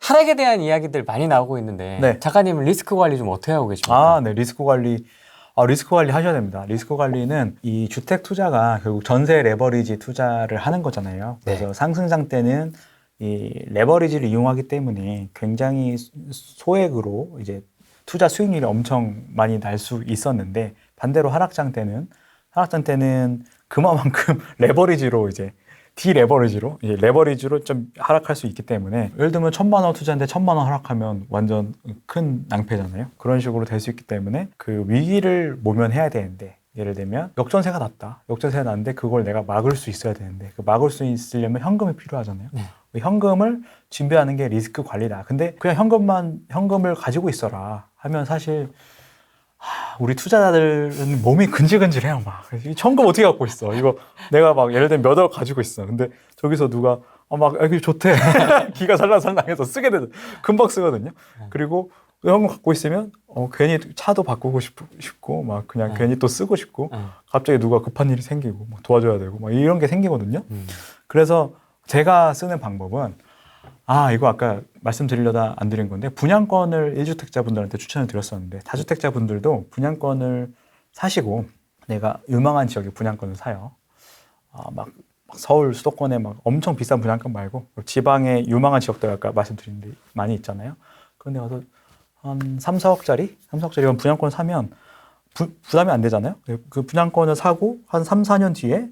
하락에 대한 이야기들 많이 나오고 있는데 네. 작가님은 리스크 관리 좀 어떻게 하고 계십니까? 네, 리스크 관리. 리스크 관리 하셔야 됩니다. 리스크 관리는 이 주택 투자가 결국 전세 레버리지 투자를 하는 거잖아요. 그래서 네. 상승장 때는 이 레버리지를 이용하기 때문에 굉장히 소액으로 이제 투자 수익률이 엄청 많이 날 수 있었는데 반대로 하락장 때는 그만큼 레버리지로 이제 레버리지로 좀 하락할 수 있기 때문에 예를 들면 1,000만 원 투자인데 1,000만 원 하락하면 완전 큰 낭패잖아요. 그런 식으로 될 수 있기 때문에 그 위기를 모면해야 되는데 예를 들면 역전세가 났다. 역전세가 났는데 그걸 내가 막을 수 있어야 되는데 그 막을 수 있으려면 현금이 필요하잖아요. 네. 현금을 준비하는 게 리스크 관리다. 근데 그냥 현금을 가지고 있어라 하면 사실 우리 투자자들은 몸이 근질근질해요. 막 이 현금 어떻게 갖고 있어? 이거 내가 막 예를 들면 몇 억 가지고 있어. 근데 저기서 누가 이게 좋대. 기가 살랑살랑해서 쓰게 되죠. 금방 쓰거든요. 그리고 현금 갖고 있으면 괜히 차도 바꾸고 싶고 막 그냥 괜히 또 쓰고 싶고 갑자기 누가 급한 일이 생기고 막 도와줘야 되고 막 이런 게 생기거든요. 그래서 제가 쓰는 방법은 이거 아까 말씀드리려다 안 드린 건데 분양권을 1주택자분들한테 추천을 드렸었는데 다주택자분들도 분양권을 사시고 내가 유망한 지역에 분양권을 사요. 막 서울 수도권에 막 엄청 비싼 분양권 말고 지방의 유망한 지역들 아까 말씀드린 데 많이 있잖아요. 그런데 가서 한 3, 4억짜리 분양권 사면 부담이 안 되잖아요. 그 분양권을 사고 한 3, 4년 뒤에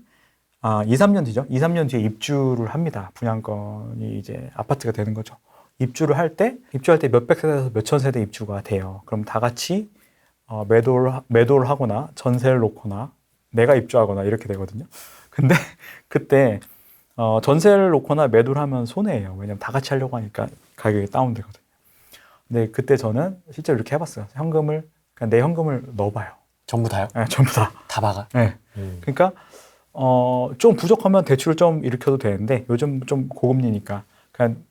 2, 3년 뒤죠. 2, 3년 뒤에 입주를 합니다. 분양권이 이제 아파트가 되는 거죠. 입주할 때 몇백 세대에서 몇천 세대 입주가 돼요. 그럼 다 같이 매도를 하거나 전세를 놓거나 내가 입주하거나 이렇게 되거든요. 근데 그때 전세를 놓거나 매도를 하면 손해예요. 왜냐면 다 같이 하려고 하니까 가격이 다운되거든요. 근데 그때 저는 실제로 이렇게 해봤어요. 그냥 내 현금을 넣어봐요. 전부 다요? 네, 전부 다. 다 박아? 네. 그러니까 좀 부족하면 대출을 좀 일으켜도 되는데 요즘 좀 고금리니까 그냥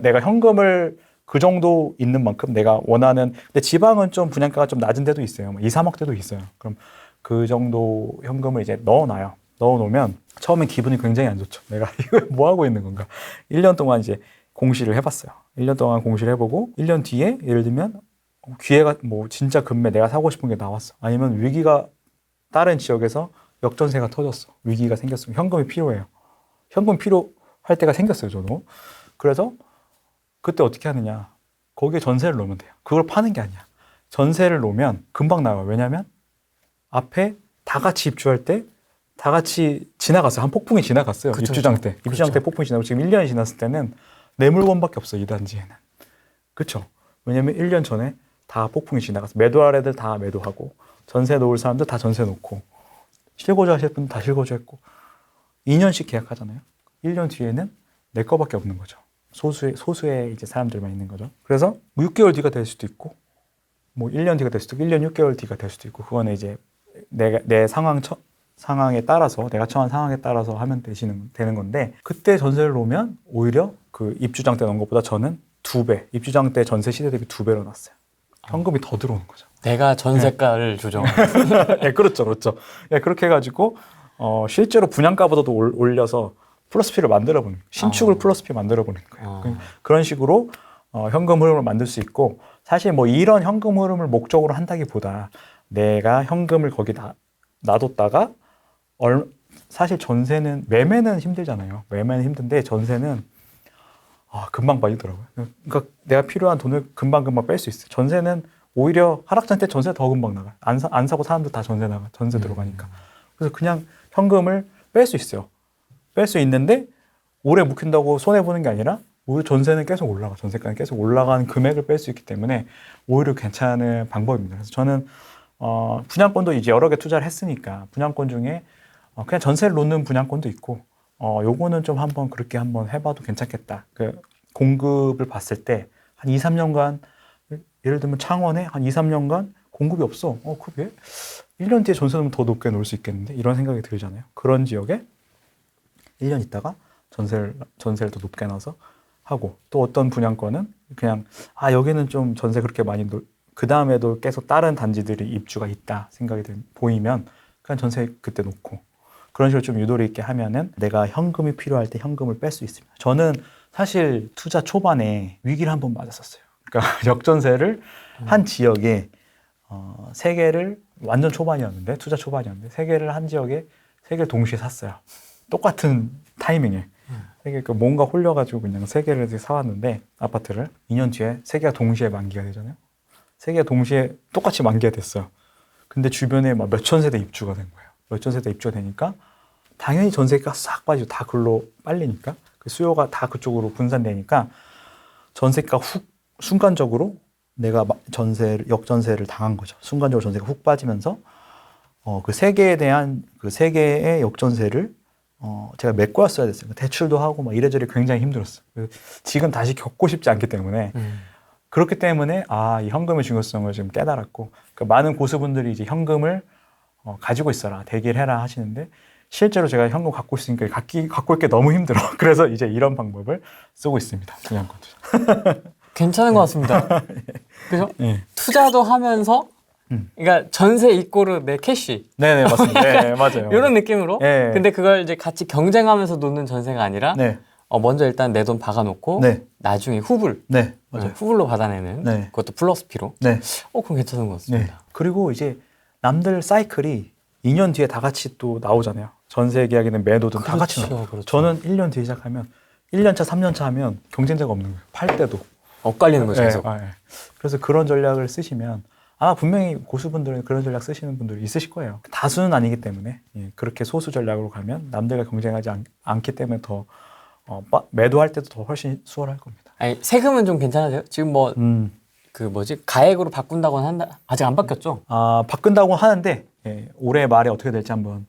내가 현금을 그 정도 있는 만큼 내가 원하는 근데 지방은 좀 분양가가 좀 낮은 데도 있어요. 2, 3억대도 있어요. 그럼 그 정도 현금을 이제 넣어놔요. 넣어놓으면 처음엔 기분이 굉장히 안 좋죠. 내가 이거 뭐 하고 있는 건가? 1년 동안 이제 공시를 해봤어요. 1년 동안 공시를 해보고 1년 뒤에 예를 들면 기회가 진짜 금매 내가 사고 싶은 게 나왔어. 아니면 위기가 다른 지역에서 역전세가 터졌어. 위기가 생겼으면 현금이 필요해요. 현금 필요할 때가 생겼어요, 저도. 그래서 그때 어떻게 하느냐. 거기에 전세를 놓으면 돼요. 그걸 파는 게 아니야. 전세를 놓으면 금방 나와요. 왜냐면 앞에 다 같이 입주할 때 다 같이 지나갔어요. 한 폭풍이 지나갔어요. 그쵸, 입주장 때. 그쵸. 입주장 때 폭풍이 지나고 지금 1년이 지났을 때는 내 물건밖에 없어요. 이 단지에는. 그렇죠? 왜냐면 1년 전에 다 폭풍이 지나갔어. 매도할 애들 다 매도하고 전세 놓을 사람들 다 전세 놓고 실거주 하실 분들 다 실거주했고 2년씩 계약하잖아요. 1년 뒤에는 내 거밖에 없는 거죠. 소수의 이제 사람들만 있는 거죠. 그래서 6개월 뒤가 될 수도 있고 1년 뒤가 될 수도 있고 1년 6개월 뒤가 될 수도 있고 그거는 이제 내 상황에 따라서 내가 처한 상황에 따라서 하면 되는 건데 그때 전세를 놓으면 오히려 그 입주장 때 넣은 것보다 저는 2배 입주장 때 전세 시세 대비 2배로 놨어요. 현금이 더 들어오는 거죠. 내가 전세가를 조정하는. 네, 그렇죠. 네, 그렇게 해가지고 실제로 분양가보다도 올려서 플러스 P를 만들어보는 신축을 플러스 P 만들어보는 거예요. 그런 식으로 현금 흐름을 만들 수 있고 사실 이런 현금 흐름을 목적으로 한다기보다 내가 현금을 거기다 놔뒀다가 사실 전세는 매매는 힘들잖아요. 매매는 힘든데 전세는 금방 빠지더라고요. 그러니까 내가 필요한 돈을 금방 뺄 수 있어요. 전세는 오히려 하락장 때 전세 더 금방 나가요. 안 사고 사람들 다 전세 들어가니까. 그래서 그냥 현금을 뺄 수 있어요. 뺄 수 있는데 오래 묵힌다고 손해보는 게 아니라 오히려 전세는 계속 올라가. 전세가는 계속 올라가는 금액을 뺄 수 있기 때문에 오히려 괜찮은 방법입니다. 그래서 저는 분양권도 이제 여러 개 투자를 했으니까 분양권 중에 그냥 전세를 놓는 분양권도 있고 요거는 좀 그렇게 한번 해봐도 괜찮겠다. 그 공급을 봤을 때 한 2, 3년간 예를 들면 창원에 한 2, 3년간 공급이 없어. 그게 1년 뒤에 전세 놓으면 더 높게 놓을 수 있겠는데 이런 생각이 들잖아요. 그런 지역에 1년 있다가 전세를 더 높게 놔서 하고 또 어떤 분양권은 그냥 여기는 좀 전세 그렇게 많이 그 다음에도 계속 다른 단지들이 입주가 있다 생각이 보이면 그냥 전세 그때 놓고 그런 식으로 좀 유도리 있게 하면은 내가 현금이 필요할 때 현금을 뺄 수 있습니다. 저는 사실 투자 초반에 위기를 한번 맞았었어요. 그러니까 역전세를 한 지역에 세 개를 완전 초반이었는데 투자 초반이었는데 세 개를 한 지역에 세 개를 동시에 샀어요. 똑같은 타이밍에 세 개, 뭔가 홀려가지고 그냥 세 개를 사왔는데 아파트를 2년 뒤에 세 개가 동시에 만기가 되잖아요. 세 개가 동시에 똑같이 만기가 됐어요. 근데 주변에 막 몇천 세대 입주가 된 거예요. 몇천 세대 입주가 되니까 당연히 전세가 싹 빠지고 다 글로 빨리니까 그 수요가 다 그쪽으로 분산되니까 전세가 훅 순간적으로 내가 역전세를 당한 거죠. 순간적으로 전세가 훅 빠지면서 그 세 개에 대한 그 세 개의 역전세를 제가 메꿔왔어야 됐어요. 대출도 하고 막 이래저래 굉장히 힘들었어요. 지금 다시 겪고 싶지 않기 때문에 그렇기 때문에 이 현금의 중요성을 지금 깨달았고 많은 고수분들이 이제 현금을 가지고 있어라, 대기를 해라 하시는데 실제로 제가 현금 갖고 있으니까 갖고 있기 너무 힘들어. 그래서 이제 이런 방법을 쓰고 있습니다. 분양권 투자. 괜찮은 것 같습니다. 그죠? 네. 투자도 하면서 그러니까 전세 이꼬르 내 캐시. 네네 맞습니다. 네, 맞아요. 이런 느낌으로. 네. 근데 그걸 이제 같이 경쟁하면서 놓는 전세가 아니라 네. 먼저 일단 내 돈 박아놓고 네. 나중에 후불. 네, 맞아요. 후불로 받아내는 네. 그것도 플러스 피로. 네. 그럼 괜찮은 것 네. 같습니다. 그리고 이제 남들 사이클이 2년 뒤에 다 같이 또 나오잖아요. 전세 계약이든 매도든 다 같이 나와요. 그렇죠. 저는 1년 뒤에 시작하면 1년 차, 3년 차 하면 경쟁자가 없는 거예요. 팔 때도. 엇갈리는 거죠, 계속. 네. 그래서 그런 전략을 쓰시면 아마 분명히 고수분들은 그런 전략 쓰시는 분들이 있으실 거예요. 다수는 아니기 때문에 그렇게 소수 전략으로 가면 남들과 경쟁하지 않기 때문에 더 매도할 때도 더 훨씬 수월할 겁니다. 아니, 세금은 좀 괜찮으세요? 지금 뭐 가액으로 바꾼다고는 한다. 아직 안 바뀌었죠? 바꾼다고 하는데 올해 말에 어떻게 될지 한번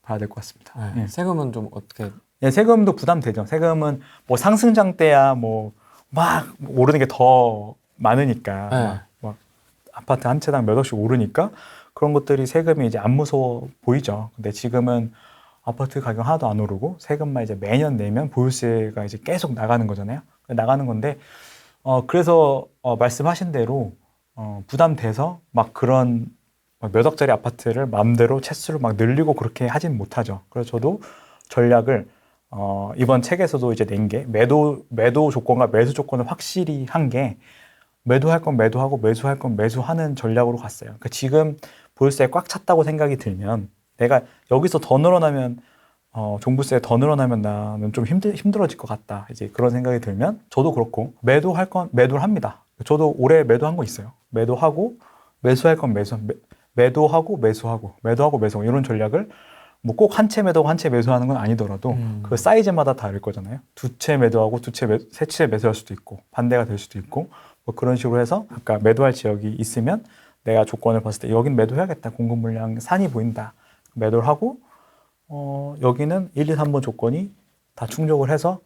봐야 될 것 같습니다. 세금은 좀 어떻게? 세금도 부담되죠. 세금은 뭐 상승장 때야 뭐 막 오르는 게 더 많으니까 막 아파트 한 채당 몇 억씩 오르니까 그런 것들이 세금이 이제 안 무서워 보이죠. 근데 지금은 아파트 가격 하나도 안 오르고 세금만 이제 매년 내면 보유세가 이제 계속 나가는 거잖아요. 나가는 건데 그래서 말씀하신 대로 부담돼서 막 그런 몇 억짜리 아파트를 마음대로 채수를 막 늘리고 그렇게 하진 못하죠. 그래서 저도 전략을 이번 책에서도 이제 낸 게 매도 조건과 매수 조건을 확실히 한 게 매도할 건 매도하고 매수할 건 매수하는 전략으로 갔어요. 그러니까 지금 보유세 꽉 찼다고 생각이 들면 내가 여기서 더 늘어나면 종부세 더 늘어나면 나는 좀 힘들어질 것 같다. 이제 그런 생각이 들면 저도 그렇고 매도할 건 매도를 합니다. 저도 올해 매도한 거 있어요. 매도하고 매수할 건 매도하고 매수하고 이런 전략을 뭐 꼭 한 채 매도하고 한 채 매수하는 건 아니더라도 그 사이즈마다 다를 거잖아요. 두 채 매도하고 세 채 매수할 수도 있고 반대가 될 수도 있고 뭐 그런 식으로 해서 아까 매도할 지역이 있으면 내가 조건을 봤을 때 여긴 매도해야겠다. 공급 물량 산이 보인다. 매도를 하고 여기는 1, 2, 3번 조건이 다 충족을 해서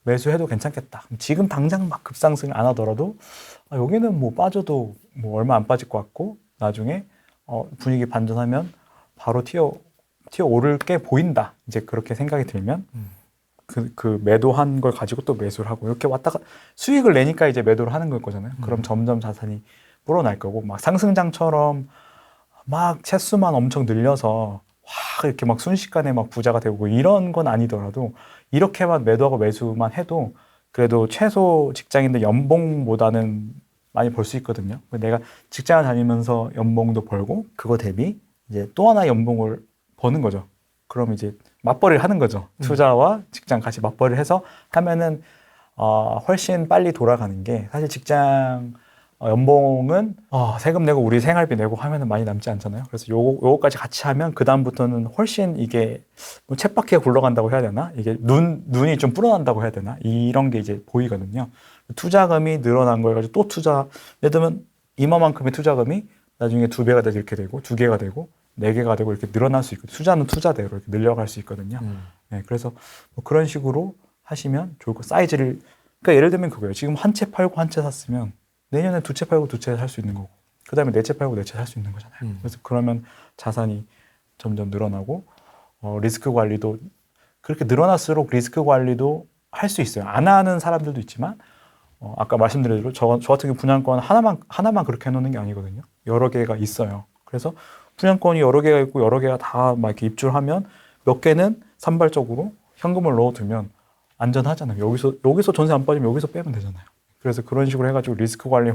매수해도 괜찮겠다. 지금 당장 막 급상승 안 하더라도 여기는 뭐 빠져도 뭐 얼마 안 빠질 것 같고 나중에 분위기 반전하면 바로 튀어 오를 게 보인다. 이제 그렇게 생각이 들면 그 매도한 걸 가지고 또 매수를 하고 이렇게 왔다가 수익을 내니까 이제 매도를 하는 걸 거잖아요. 그럼 점점 자산이 불어날 거고 막 상승장처럼 막 채수만 엄청 늘려서 이렇게 막 순식간에 막 부자가 되고 이런 건 아니더라도 이렇게만 매도하고 매수만 해도 그래도 최소 직장인들 연봉보다는 많이 벌 수 있거든요. 내가 직장을 다니면서 연봉도 벌고 그거 대비 이제 또 하나 연봉을 버는 거죠. 그럼 이제 맞벌이를 하는 거죠. 투자와 직장 같이 맞벌이를 해서 하면은 훨씬 빨리 돌아가는 게 사실 직장 연봉은 세금 내고 우리 생활비 내고 하면은 많이 남지 않잖아요. 그래서 요거까지 같이 하면 그 다음부터는 훨씬 이게 뭐 쳇바퀴가 굴러간다고 해야 되나? 이게 눈이 좀 불어난다고 해야 되나? 이런 게 이제 보이거든요. 투자금이 늘어난 걸 가지고 또 예를 들면 이만큼의 투자금이 나중에 2배가 되고 이렇게 되고 2개가 되고 4개가 되고 이렇게 늘어날 수 있거든요. 투자는 투자대로 이렇게 늘려갈 수 있거든요. 그래서 뭐 그런 식으로 하시면 좋을 거. 사이즈를 그러니까 예를 들면 그거예요. 지금 한 채 팔고 한 채 샀으면 내년에 2채 팔고 2채 살 수 있는 거고 그 다음에 4채 팔고 4채 살 수 있는 거잖아요. 그래서 그러면 자산이 점점 늘어나고 리스크 관리도 그렇게 늘어날수록 리스크 관리도 할 수 있어요. 안 하는 사람들도 있지만 아까 말씀드린 대로 저 같은 경우 분양권 하나만 그렇게 해놓는 게 아니거든요. 여러 개가 있어요. 그래서 분양권이 여러 개가 있고 여러 개가 다 막 이렇게 입주를 하면 몇 개는 산발적으로 현금을 넣어두면 안전하잖아요. 여기서 전세 안 빠지면 여기서 빼면 되잖아요. 그래서 그런 식으로 해가지고 리스크 관리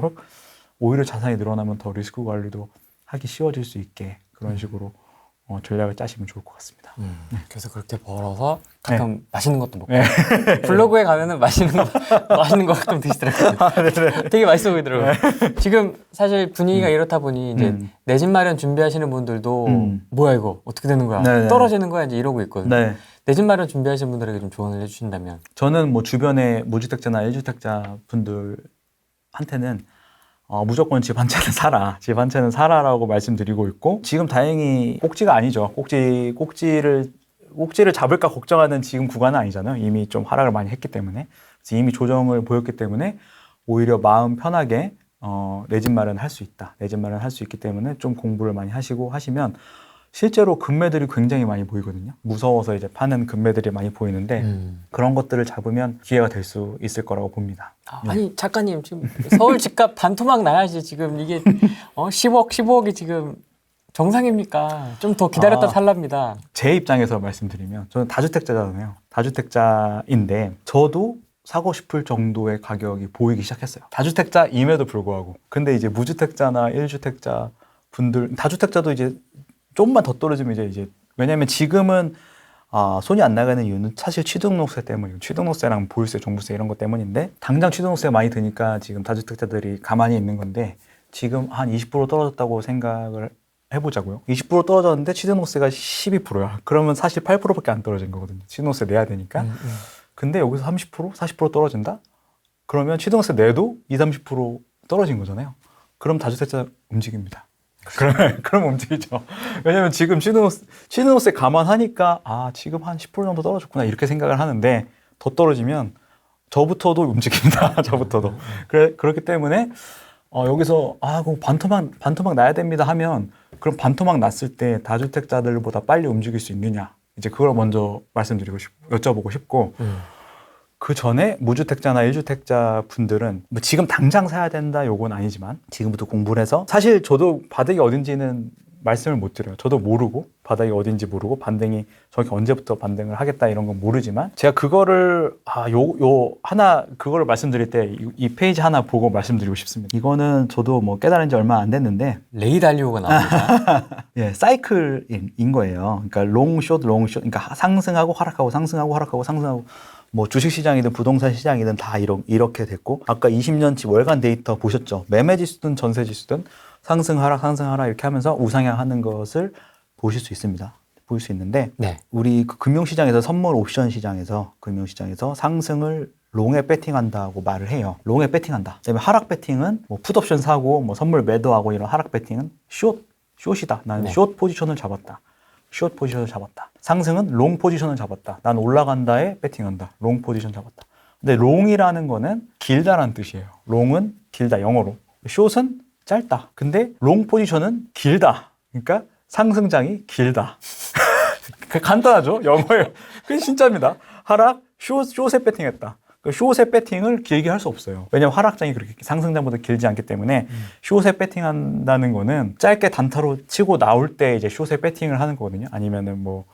오히려 자산이 늘어나면 더 리스크 관리도 하기 쉬워질 수 있게 그런 식으로 전략을 짜시면 좋을 것 같습니다. 그래서 그렇게 벌어서 가끔 맛있는 것도 먹고 네. 블로그에 가면은 맛있는 거 가끔 드시더라고요. 되게 맛있어 보이더라고요. 지금 사실 분위기가 이렇다 보니 이제 내 집 마련 준비하시는 분들도 뭐야 이거 어떻게 되는 거야 네네. 떨어지는 거야 이제 이러고 있거든요. 네. 내 집 마련 준비하시는 분들에게 좀 조언을 해주신다면. 저는 뭐 주변에 무주택자나 1주택자 분들한테는 무조건 집 한 채는 사라. 집 한 채는 사라라고 말씀드리고 있고, 지금 다행히 꼭지가 아니죠. 꼭지를 잡을까 걱정하는 지금 구간은 아니잖아요. 이미 좀 하락을 많이 했기 때문에. 그래서 이미 조정을 보였기 때문에 오히려 마음 편하게 내 집 마련할 수 있다. 내 집 마련할 수 있기 때문에 좀 공부를 많이 하시면 실제로 금매들이 굉장히 많이 보이거든요. 무서워서 이제 파는 금매들이 많이 보이는데 그런 것들을 잡으면 기회가 될 수 있을 거라고 봅니다. 아니 작가님 지금 서울 집값 반토막 나야지 지금 이게 10억 15억이 지금 정상입니까? 좀 더 기다렸다 살랍니다. 제 입장에서 말씀드리면 저는 다주택자잖아요. 다주택자인데 저도 사고 싶을 정도의 가격이 보이기 시작했어요. 다주택자임에도 불구하고. 근데 이제 무주택자나 1주택자 분들, 다주택자도 이제 조금만 더 떨어지면 이제 왜냐면 지금은 손이 안 나가는 이유는 사실 취등록세 때문이고, 취등록세랑 보유세, 종부세 이런 것 때문인데 당장 취등록세가 많이 드니까 지금 다주택자들이 가만히 있는 건데, 지금 한 20% 떨어졌다고 생각을 해보자고요. 20% 떨어졌는데 취등록세가 12%야. 그러면 사실 8%밖에 안 떨어진 거거든요. 취등록세 내야 되니까. 근데 여기서 30%, 40% 떨어진다? 그러면 취등록세 내도 20, 30% 떨어진 거잖아요. 그럼 다주택자 움직입니다. 그럼 움직이죠. 왜냐면 지금 취등록세 감안하니까 지금 한 10% 정도 떨어졌구나 이렇게 생각을 하는데, 더 떨어지면 저부터도 움직입니다. 저부터도. 그렇기 때문에 여기서 그럼 반토막 나야 됩니다 하면, 그럼 반토막 났을 때 다주택자들보다 빨리 움직일 수 있느냐, 이제 그걸 먼저 여쭤보고 싶고, 그 전에 무주택자나 1주택자 분들은 뭐 지금 당장 사야 된다 요건 아니지만 지금부터 공부를 해서, 사실 저도 바닥이 어딘지는 말씀을 못 드려요. 저도 모르고, 바닥이 어딘지 모르고 반등이 정확히 언제부터 반등을 하겠다 이런 건 모르지만, 제가 그거를 그거를 말씀드릴 때 이 페이지 하나 보고 말씀드리고 싶습니다. 이거는 저도 뭐 깨달은 지 얼마 안 됐는데 레이 달리오가 나옵니다. 예, 사이클인 거예요. 그러니까 롱숏, 그러니까 상승하고 하락하고 상승하고 하락하고 상승하고, 뭐 주식시장이든 부동산 시장이든 다 이렇게 됐고, 아까 20년치 월간 데이터 보셨죠? 매매지수든 전세지수든 상승 하락 이렇게 하면서 우상향 하는 것을 보실 수 있습니다. 보일 수 있는데, 네. 우리 그 금융시장에서, 선물 옵션 시장에서, 금융시장에서 상승을 롱에 배팅한다고 말을 해요. 롱에 배팅한다. 그다음에 하락 배팅은 뭐 풋옵션 사고 뭐 선물 매도하고 이런 하락 배팅은 숏이다. 나는 숏 포지션을 잡았다. 숏 포지션을 잡았다. 상승은 롱 포지션을 잡았다. 난 올라간다에 배팅한다. 롱 포지션 잡았다. 근데 롱이라는 거는 길다라는 뜻이에요. 롱은 길다, 영어로. 숏은 짧다. 근데 롱 포지션은 길다. 그러니까 상승장이 길다. 간단하죠? 영어예요. 그게 진짜입니다. 하락, 숏에 배팅했다. 숏에 배팅을 길게 할 수 없어요. 왜냐면 하락장이 그렇게 상승장보다 길지 않기 때문에 숏에 배팅한다는 거는 짧게 단타로 치고 나올 때 이제 숏에 배팅을 하는 거거든요. 아니면은 뭐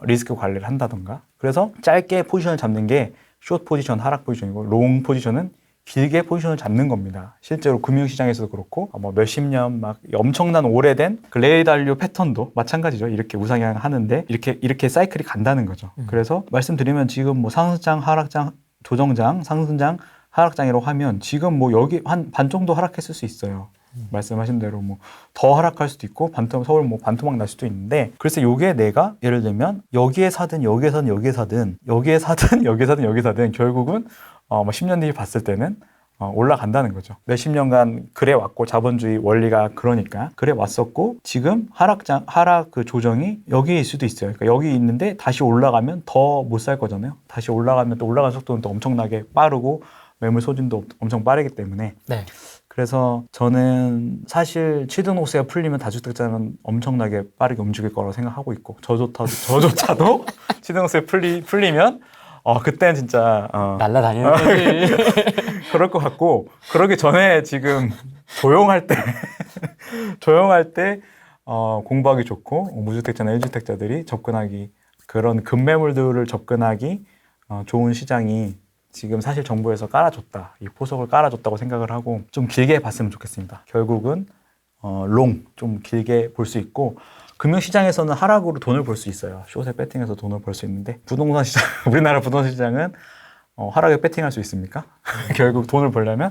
리스크 관리를 한다던가. 그래서 짧게 포지션을 잡는 게 숏 포지션, 하락 포지션이고, 롱 포지션은 길게 포지션을 잡는 겁니다. 실제로 금융시장에서도 그렇고, 뭐 몇십 년 막 엄청난 오래된 그 레이 달리오 패턴도 마찬가지죠. 이렇게 우상향 하는데 이렇게 사이클이 간다는 거죠. 그래서 말씀드리면 지금 뭐 상승장, 하락장, 조정장, 상승장, 하락장이라고 하면 지금 뭐 여기 한 반 정도 하락했을 수 있어요. 말씀하신 대로 뭐 더 하락할 수도 있고, 서울 뭐 반토막 날 수도 있는데, 그래서 요게 내가 예를 들면 여기에 사든 여기에 사든 결국은 뭐 10년 뒤에 봤을 때는 올라간다는 거죠. 몇십 년간 그래 왔고, 자본주의 원리가 그러니까 그래 왔었고, 지금 하락 그 조정이 여기일 수도 있어요. 그러니까 여기 있는데 다시 올라가면 더 못 살 거잖아요. 다시 올라가면 또 올라가는 속도는 또 엄청나게 빠르고, 매물 소진도 엄청 빠르기 때문에. 네. 그래서 저는 사실 취등록세가 풀리면 다주택자는 엄청나게 빠르게 움직일 거라고 생각하고 있고, 저조차도 취등록세 풀리면 그때는 진짜 날라다니는 거지. 그럴 것 같고, 그러기 전에 지금 조용할 때 공부하기 좋고, 무주택자나 1주택자들이 접근하기, 그런 급매물들을 접근하기 좋은 시장이 지금 사실 정부에서 깔아줬다. 이 포석을 깔아줬다고 생각을 하고 좀 길게 봤으면 좋겠습니다. 결국은 좀 길게 볼 수 있고 금융시장에서는 하락으로 돈을 벌 수 있어요. 숏에 배팅해서 돈을 벌 수 있는데 부동산 시장, 우리나라 부동산 시장은 하락에 배팅할 수 있습니까? 결국 돈을 벌려면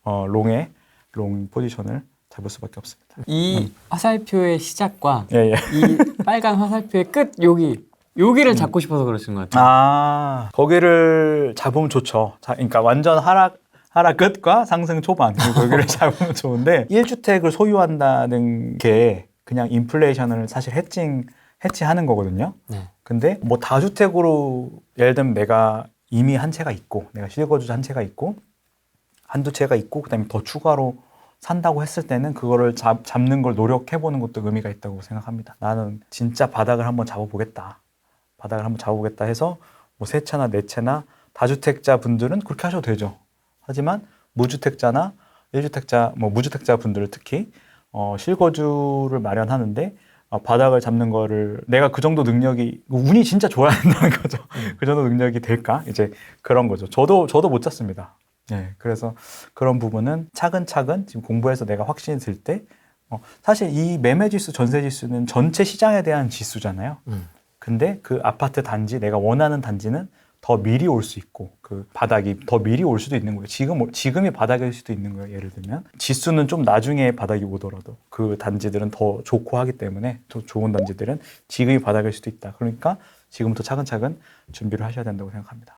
롱 포지션을 잡을 수밖에 없습니다. 이 화살표의 시작과 예, 예. 이 빨간 화살표의 끝 여기를 잡고 싶어서 그러신 것 같아요. 거기를 잡으면 좋죠. 그러니까 완전 하락 끝과 상승 초반 거기를 잡으면 좋은데 1주택을 소유한다는 게 그냥 인플레이션을 사실 해치하는 거거든요. 네. 근데 뭐 다주택으로 예를 들면 내가 이미 한 채가 있고 내가 실거주 한 채가 있고 한두 채가 있고 그다음에 더 추가로 산다고 했을 때는 그거를 잡는 걸 노력해보는 것도 의미가 있다고 생각합니다. 나는 진짜 바닥을 한번 잡아보겠다 해서 뭐 세 채나 네 채나 다주택자 분들은 그렇게 하셔도 되죠. 하지만 무주택자나 1주택자, 뭐 무주택자 분들을 특히 실거주를 마련하는데 바닥을 잡는 거를 내가 그 정도 능력이 운이 진짜 좋아야 한다는 거죠. 그 정도 능력이 될까? 이제 그런 거죠. 저도 못 잡습니다. 네, 그래서 그런 부분은 차근차근 지금 공부해서 내가 확신이 들 때 사실 이 매매 지수, 전세 지수는 전체 시장에 대한 지수잖아요. 근데 그 아파트 단지, 내가 원하는 단지는 더 미리 올 수 있고 그 바닥이 더 미리 올 수도 있는 거예요. 지금이 바닥일 수도 있는 거예요. 예를 들면 지수는 좀 나중에 바닥이 오더라도 그 단지들은 더 좋고 하기 때문에 더 좋은 단지들은 지금이 바닥일 수도 있다. 그러니까 지금부터 차근차근 준비를 하셔야 된다고 생각합니다.